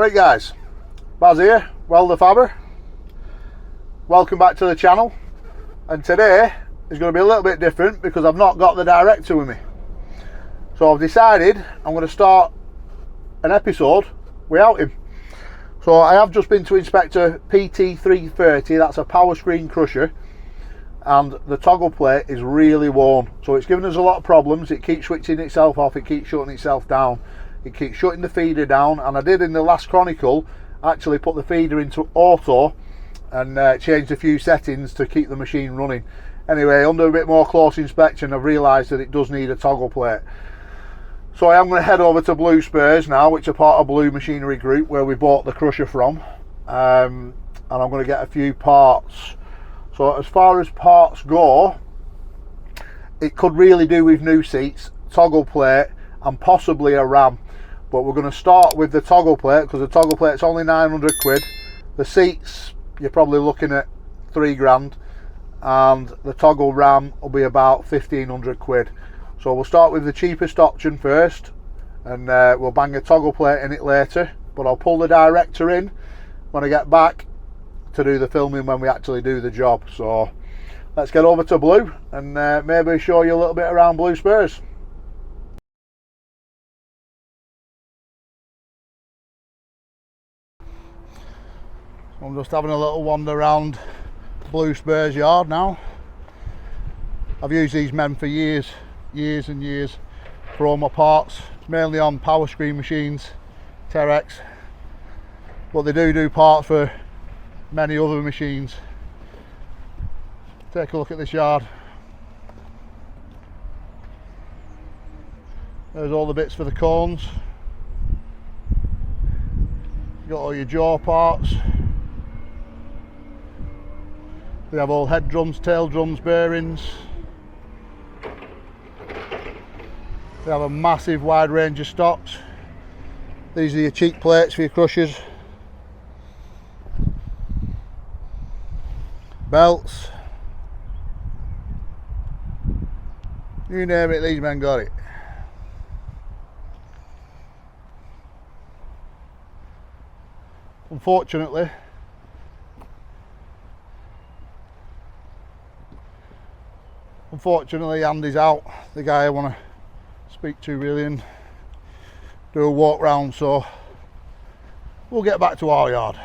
Alright guys, Baz here, WELDERFABBER. Welcome back to the channel, and today is going to be a little bit different because I've not got the director with me. So I've decided I'm going to start an episode without him. So I have just been to inspect a PT330, that's a power screen crusher, and the toggle plate is really worn. So it's given us a lot of problems. It keeps switching itself off, it keeps shutting itself down, it keeps shutting the feeder down, and I did in the last Chronicle actually put the feeder into auto and changed a few settings to keep the machine running. Anyway, under a bit more close inspection I've realised that it does need a toggle plate. So I am going to head over to Blue Spurs now, which are part of Blue Machinery Group, where we bought the crusher from, and I'm going to get a few parts. So as far as parts go, it could really do with new seats, toggle plate, and possibly a ram. But we're going to start with the toggle plate because the toggle plate's only 900 quid. The seats, you're probably looking at 3 grand, and the toggle ram will be about 1500 quid. So we'll start with the cheapest option first, and we'll bang a toggle plate in it later, but I'll pull the director in when I get back to do the filming when we actually do the job. So let's get over to Blue and maybe show you a little bit around Blue Spurs. I'm just having a little wander around Blue Spurs yard now. I've used these men for years and years for all my parts, mainly on power screen machines, Terex, but they do parts for many other machines. Take a look at this yard. There's all the bits for the cones. You've got all your jaw parts. They have all head drums, tail drums, bearings. They have a massive wide range of stocks. These are your cheek plates for your crushers. Belts. You name it, these men got it. Unfortunately, Andy's out, the guy I want to speak to really and do a walk round, so we'll get back to our yard.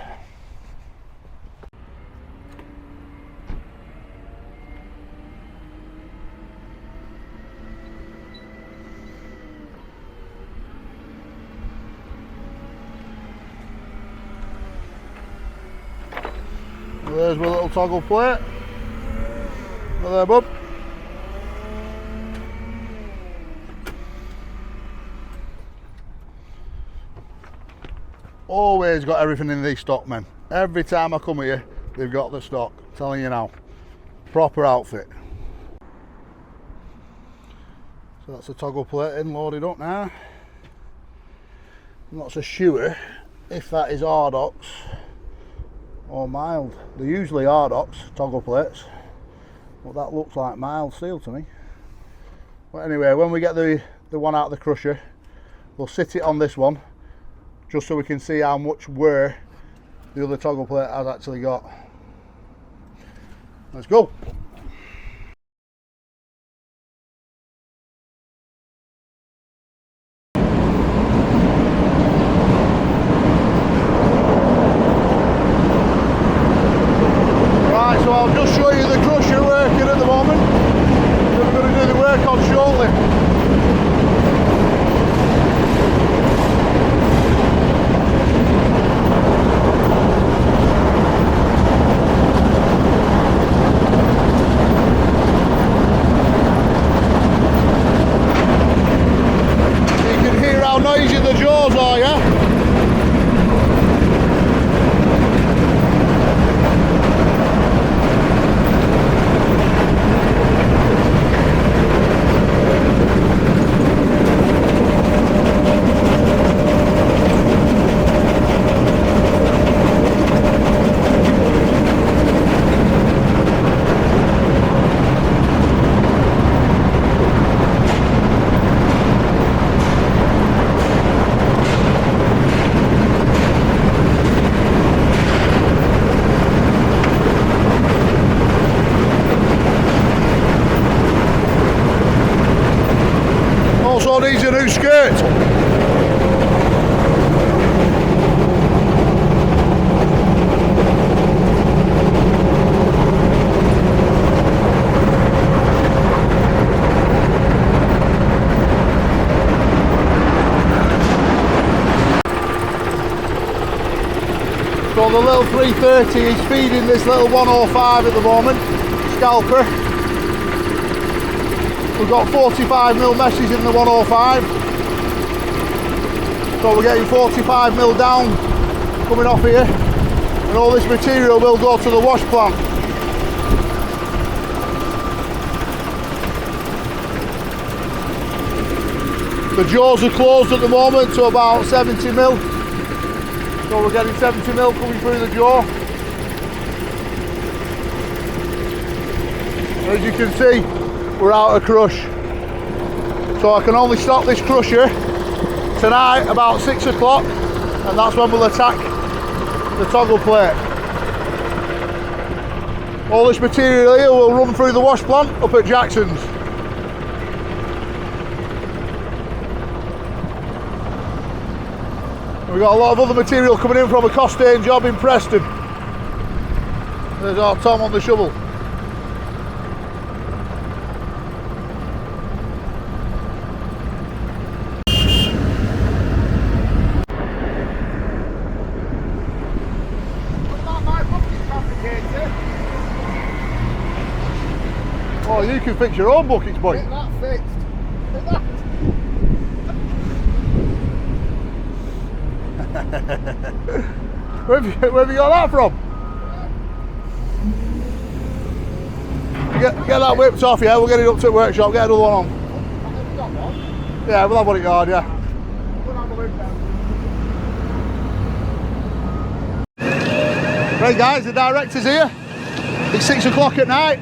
Well, there's my little toggle plate. Well, there, bub. Always got everything in these stock, men. Every time I come here, they've got the stock. I'm telling you now, proper outfit. So that's the toggle plate in, loaded up now. I'm not so sure if that is Ardox or mild. They're usually Ardox toggle plates, but that looks like mild steel to me. But anyway, when we get the one out of the crusher, we'll sit it on this one, just so we can see how much wear the other toggle plate has actually got. Let's go. Right, so I'll just show you the crusher working at the moment. We're going to do the work on shortly. Noisy the jaws are, yeah? also needs a new skirt. So the little 330 is feeding this little 105 at the moment, scalper. We've got 45mm meshes in the 105. So we're getting 45mm down coming off here. And all this material will go to the wash plant. The jaws are closed at the moment to about 70mm. So we're getting 70mm coming through the jaw. As you can see, we're out of crush. So I can only stop this crusher tonight about 6 o'clock, and that's when we'll attack the toggle plate. All this material here will run through the wash plant up at Jackson's. We've got a lot of other material coming in from a Costain job in Preston. There's our Tom on the shovel. What about my bucket fabricator? Oh, you can fix your own buckets, boy. Get that fixed. Get that. where have you got that from? Get that whipped off, yeah, we'll get it up to the workshop, get another one on. Have you got one? Yeah, we'll have one at yard, yeah. Right guys, the director's here. It's 6 o'clock at night.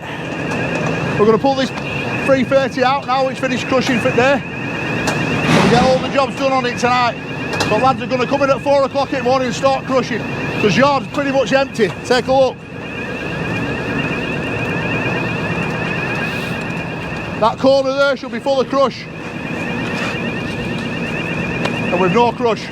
We're going to pull this 330 out now, it's finished crushing for the day. We'll get all the jobs done on it tonight. But lads are going to come in at 4 o'clock in the morning and start crushing, because yard's pretty much empty. Take a look. That corner there should be full of crush. And with no crush.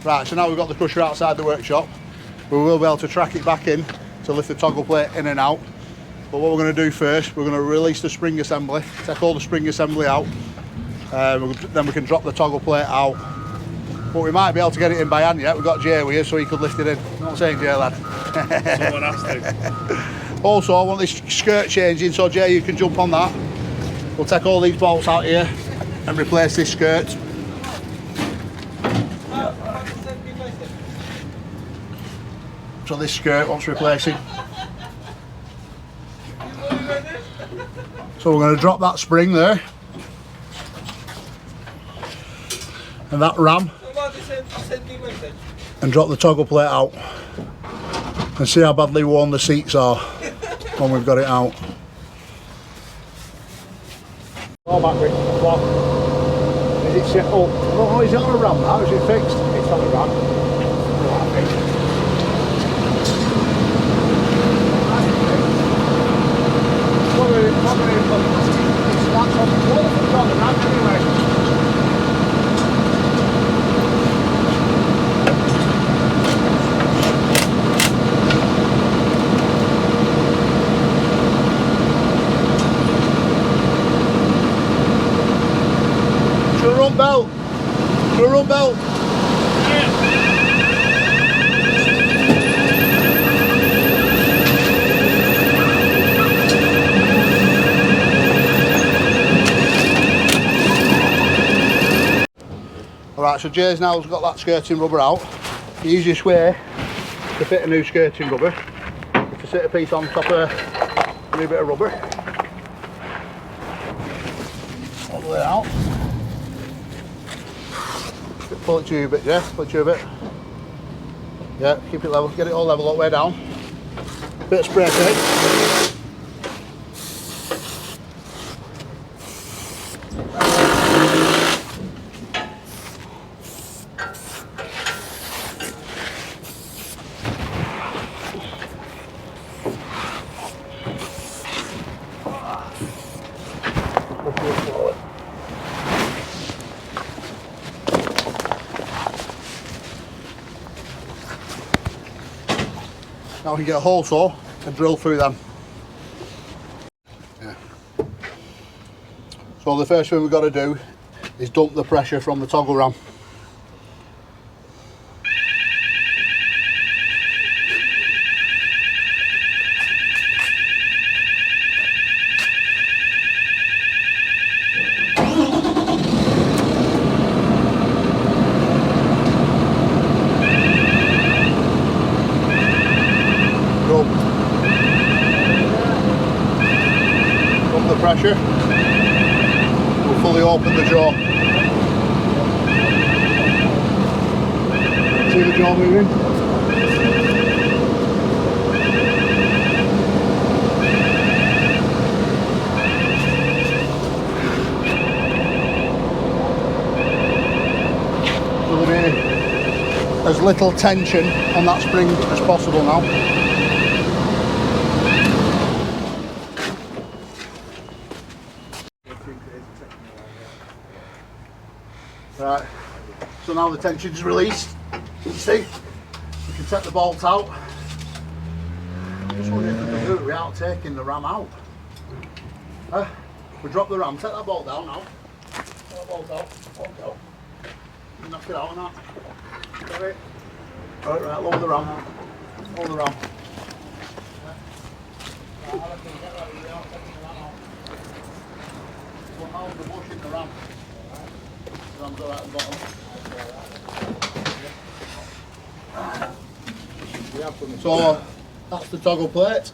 Right, so now we've got the crusher outside the workshop. We will be able to track it back in to lift the toggle plate in and out. But what we're going to do first, we're going to release the spring assembly, take all the spring assembly out, then we can drop the toggle plate out. But we might be able to get it in by hand yet. We've got Jay with us so he could lift it in. I'm not saying Jay, lad. Someone has to. Also, I want this skirt changing, so Jay, you can jump on that. We'll take all these bolts out here and replace this skirt. So this skirt wants replacing. So we're going to drop that spring there. And that ram. And drop the toggle plate out. And see how badly worn the seats are when we've got it out. Go back with what? Is it set up? Oh, is it on a ram now? Is it fixed? It's on the ram. run belt. For a run belt. Alright, so Jay's now got that skirting rubber out. The easiest way to fit a new skirting rubber is to sit a piece on top of a new bit of rubber. All the way out. Pull it to you a bit, yeah? Pull it to you a bit. Yeah, keep it level, get it all level all the way down. Bit of spray paint. Now we can get a hole saw and drill through them. Yeah. So the first thing we've got to do is dump the pressure from the toggle ram. Dump the pressure. We'll fully open the jaw. See the jaw moving? So there be as little tension on that spring as possible now. Right, so now the tension is released. You see, we can take the bolt out. Just wondering if we can do it without taking the ram out. We drop the ram, take that bolt down now. Take that bolt out, bolt out. You knock it out and that. Got it? Right, lower the ram. Lower the ram. We'll hold the bush in the ram. The ram's all right at the bottom. So that's the toggle plate.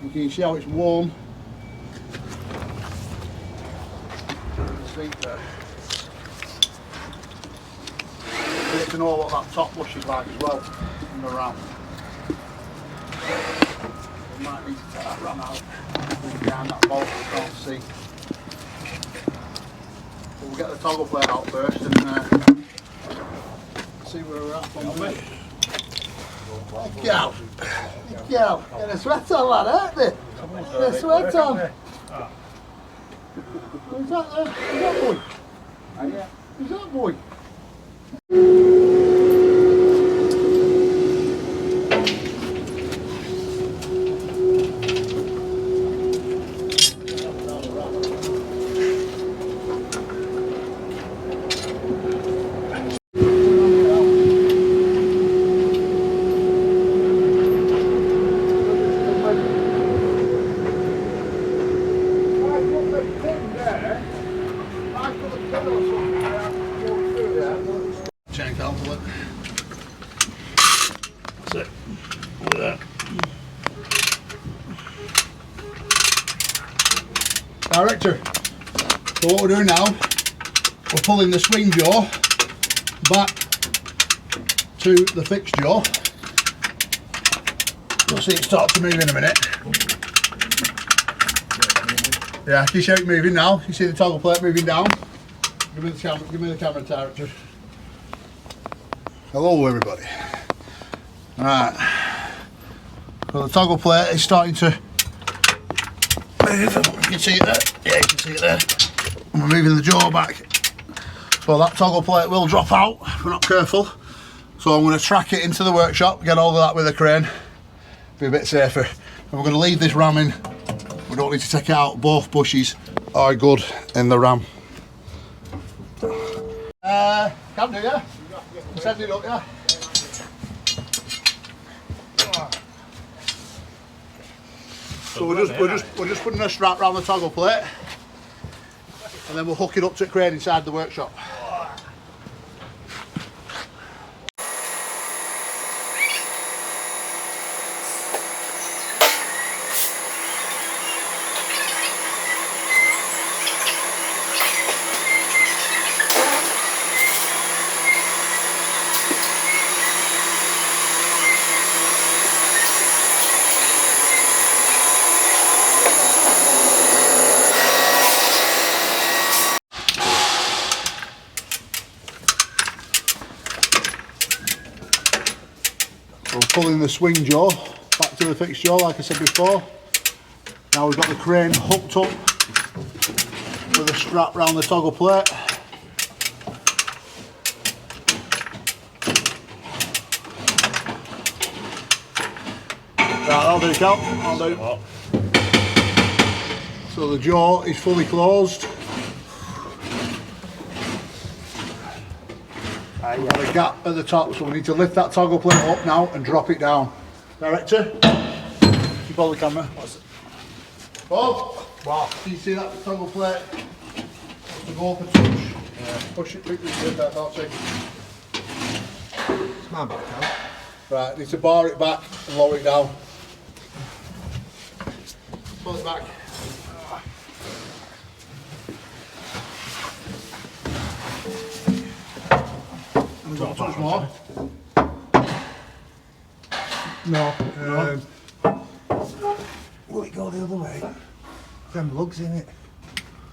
You can see how it's warm. Seat there. Great to know what that top bush is like as well in the ram. We might need to take that ram out behind that bolt we can't see. But we'll get the toggle plate out first and see where we're at from there. Go! Go! Get a sweat on, lad, aren't they? Get a sweat on! Who's that there? Who's that boy? Who's that boy? Chain couple it. That's it. Look at that. Director. So what we're doing now, we're pulling the swing jaw back to the fixed jaw. You'll see it start to move in a minute. Yeah, you see it moving now. You see the toggle plate moving down. Give me the camera, director. Hello everybody. Alright. So the toggle plate is starting to move. You can see it there. Yeah, you can see it there. And we're moving the jaw back. So that toggle plate will drop out if we're not careful. So I'm going to track it into the workshop, get all of that with a crane. Be a bit safer. And we're going to leave this ram in. We don't need to take it out. Both bushes are good in the ram. Can do, yeah. Send it up, yeah. So we're just putting a strap around the toggle plate, and then we'll hook it up to the crane inside the workshop. We're pulling the swing jaw back to the fixed jaw like I said before. Now we've got the crane hooked up with a strap round the toggle plate. Right, that'll do, Cal. That'll do. So the jaw is fully closed. We've got a gap at the top, so we need to lift that toggle plate up now and drop it down. Director, keep hold the camera. Bob, wow. Can you see that toggle plate? To go up a touch. Yeah. Push it quickly, that's not taking. It's my back now. Right, need to bar it back and lower it down. Pull it back. We've got a touch more. No. Will it go the other way? Them lugs in it.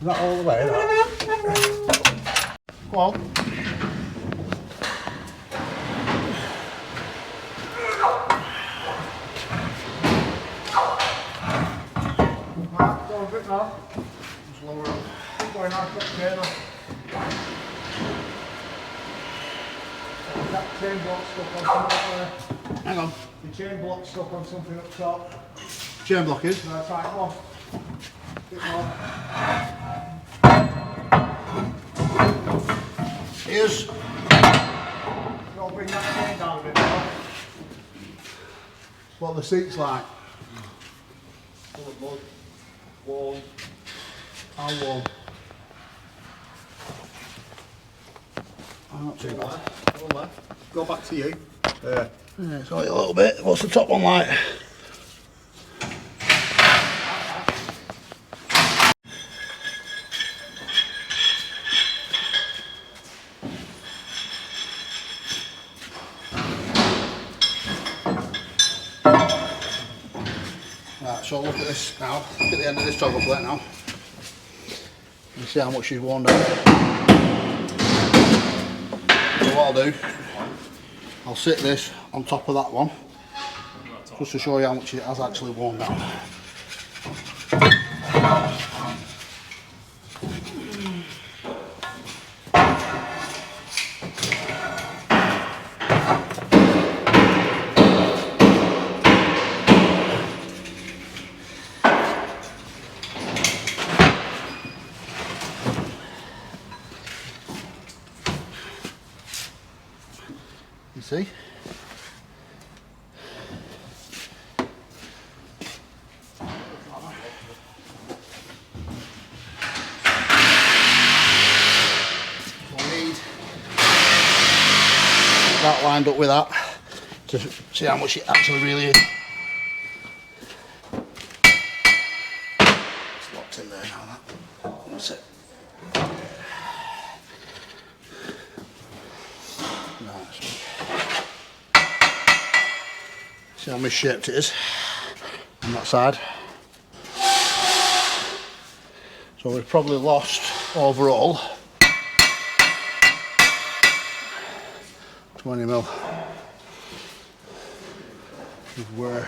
Not all the way, that. Go on. Mark, go a bit now. Just lower it. Keep going on, got the chain on. That chain block stuck on something up there. Hang on. The chain block stuck on something up top. Chain block is. That's right, come on. Bit more. Here's. Go bring that chain down a bit more. What the seat's like. Full of mud. Warm. How warm? Not too bad. Go left. Go back to you. Yeah, it's only a little bit. What's the top one like? Right, so look at this now. Look at the end of this toggle plate now. You see how much she's worn down. So what I'll do, I'll sit this on top of that one, just to show you how much it has actually worn down. You see? That lined up with that to see how much it actually really is. It's locked in there now, that. That's it. See how misshaped it is on that side. So we've probably lost overall 20 mil of wear.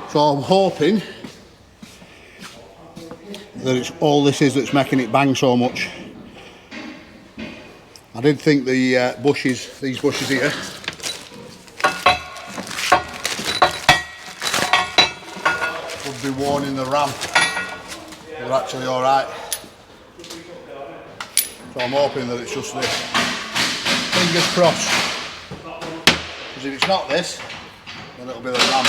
So I'm hoping that it's all this is that's making it bang so much. I did think the bushes, these bushes here, would be worn in the ram. They're actually alright. So I'm hoping that it's just this. Fingers crossed. Because if it's not this, then it'll be the ram.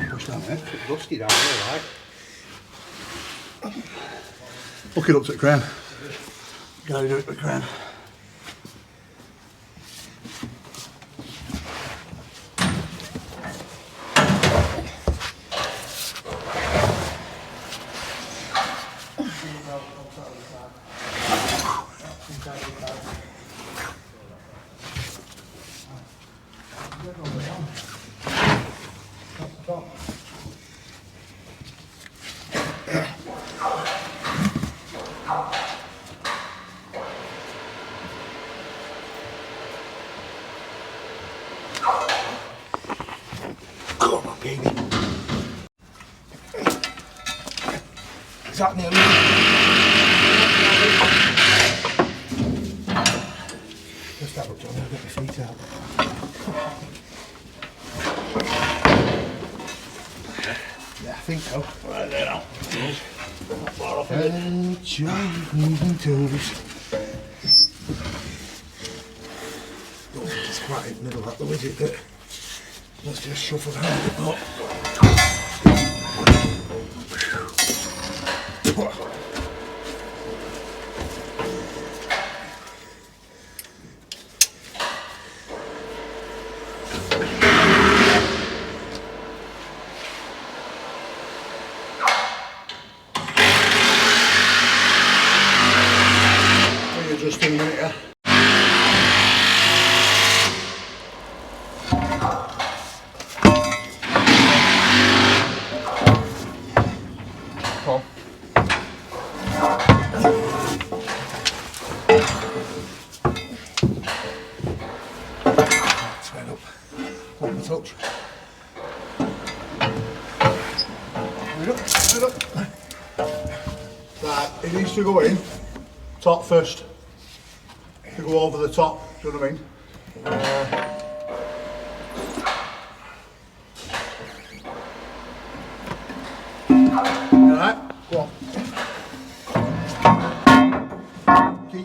Push down there. It's rusty down here, right? Hook it up to the crane. Gotta do it with the crane. Come on, baby. Is that nearly? Just have a John, I'll get my feet out. Yeah, I think so. Right there now. Not far off of it. And jive moving toes. Don't think it's quite in the middle of the is it? But let's just shuffle around a bit more. Just in a minute, yeah. Come on. Stand up. Hold the touch. Stand up. Right, it needs to go in top first. To go over the top, do you know what I mean? Alright, go on.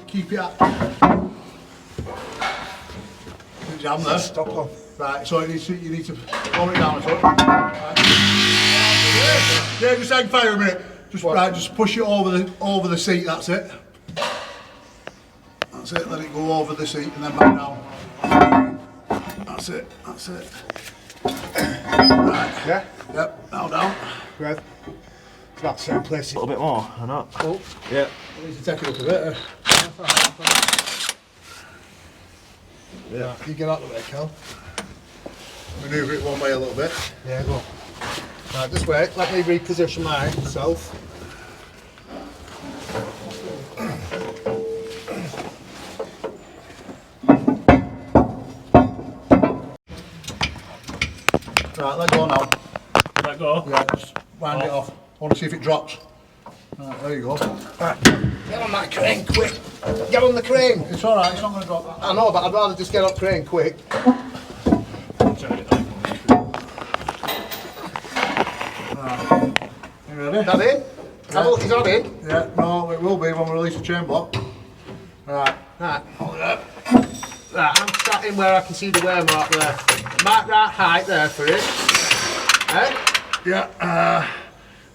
Keep it up. Jam there. Stop on. Right, so you need to lower it down a touch. Right. Yeah, just hang fire a minute. Just right, just push it over the seat, that's it. That's it, let it go over the seat and then back down. That's it, that's it. Right. Yeah? Yep, now down. Good. It's about the same place. A little bit more, or not? Oh, Yeah. I need to take it up a bit. yeah. You get out of the way, Cal. Manoeuvre it one way a little bit. Yeah, go. Right, just wait. Let me reposition myself. Right, let go now. Let go. Yeah, just wind it off. I want to see if it drops. Right, there you go. Right. Get on that crane quick. Get on the crane. It's alright, it's not going to drop. I know, but I'd rather just get on crane quick. You ready? Is that in? Yeah. Is that in? Yeah, no, it will be when we release the chain block. Right. Right. Hold it up. Right, I'm sat in where I can see the wear mark there. Mark right height there for it. Eh? Yeah,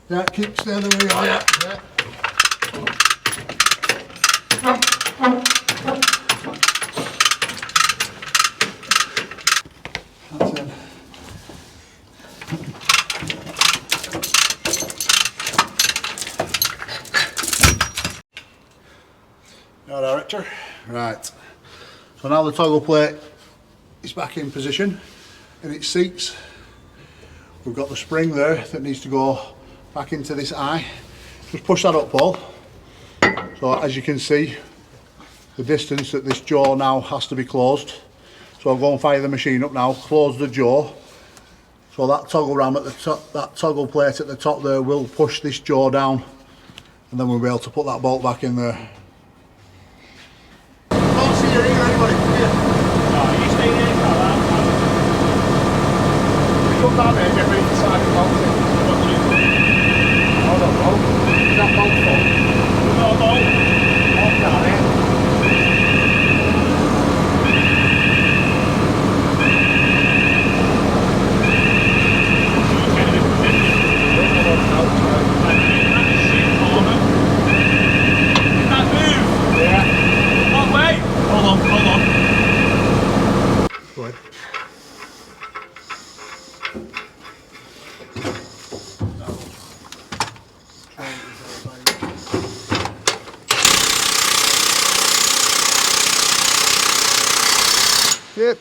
yeah, keep staying the way you are, yeah. Yeah. That's it. Now, director. Right. So now the toggle plate is back in position in its seats. We've got the spring there that needs to go back into this eye. Just push that up, Paul. So as you can see, the distance that this jaw now has to be closed. So I'll go and fire the machine up now, close the jaw. So So that toggle ram at the top, that toggle plate at the top there will push this jaw down, and then we'll be able to put that bolt back in there. Can't see you here, anybody. Here. No, you stay here, pal. Come down there and get ready to side the bolt in. Hold on, bolt. Is that bolt full? No bolt. Bolt down here. Yep.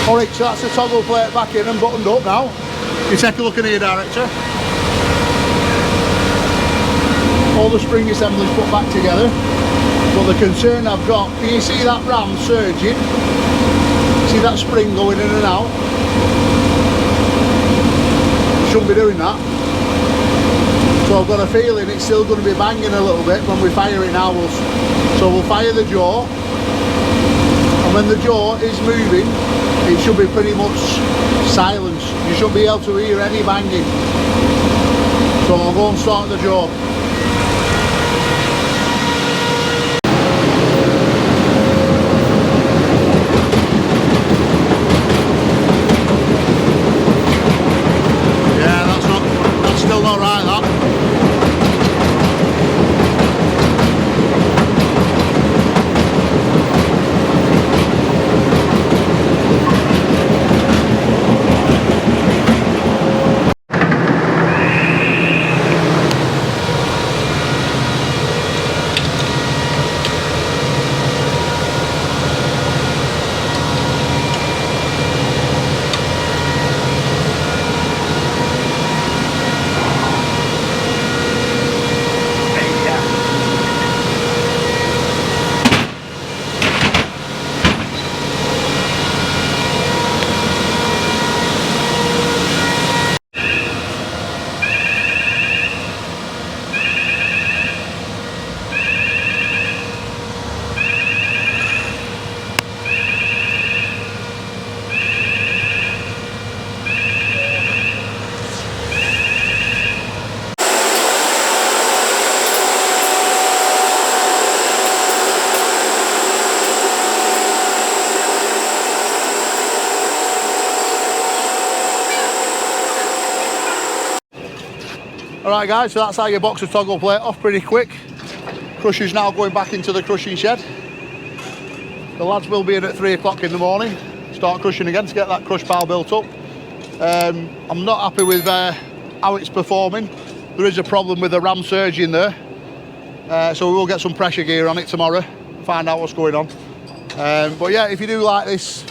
Alright, so that's the toggle plate back in and buttoned up now. You take a look in here, director. All the spring assemblies put back together. But the concern I've got, can you see that ram surging? See that spring going in and out? Shouldn't be doing that. So I've got a feeling it's still going to be banging a little bit when we fire it now. So we'll fire the jaw, and when the jaw is moving, it should be pretty much silence. You shouldn't be able to hear any banging. So I'll go and start the jaw. Yeah, that's still not right, that. Alright guys, so that's how you box a toggle plate off pretty quick. Crusher's now going back into the crushing shed. The lads will be in at 3 o'clock in the morning, start crushing again to get that crush pile built up. I'm not happy with how it's performing. There is a problem with the ram surge in there. So we will get some pressure gear on it tomorrow, find out what's going on. But yeah, if you do like this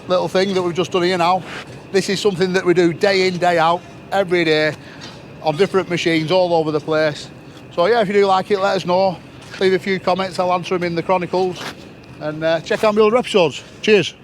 little thing that we've just done here now, this is something that we do day in, day out, every day, on different machines all over the place. So yeah, if you do like it, let us know. Leave a few comments, I'll answer them in the chronicles. And check out my other episodes. Cheers.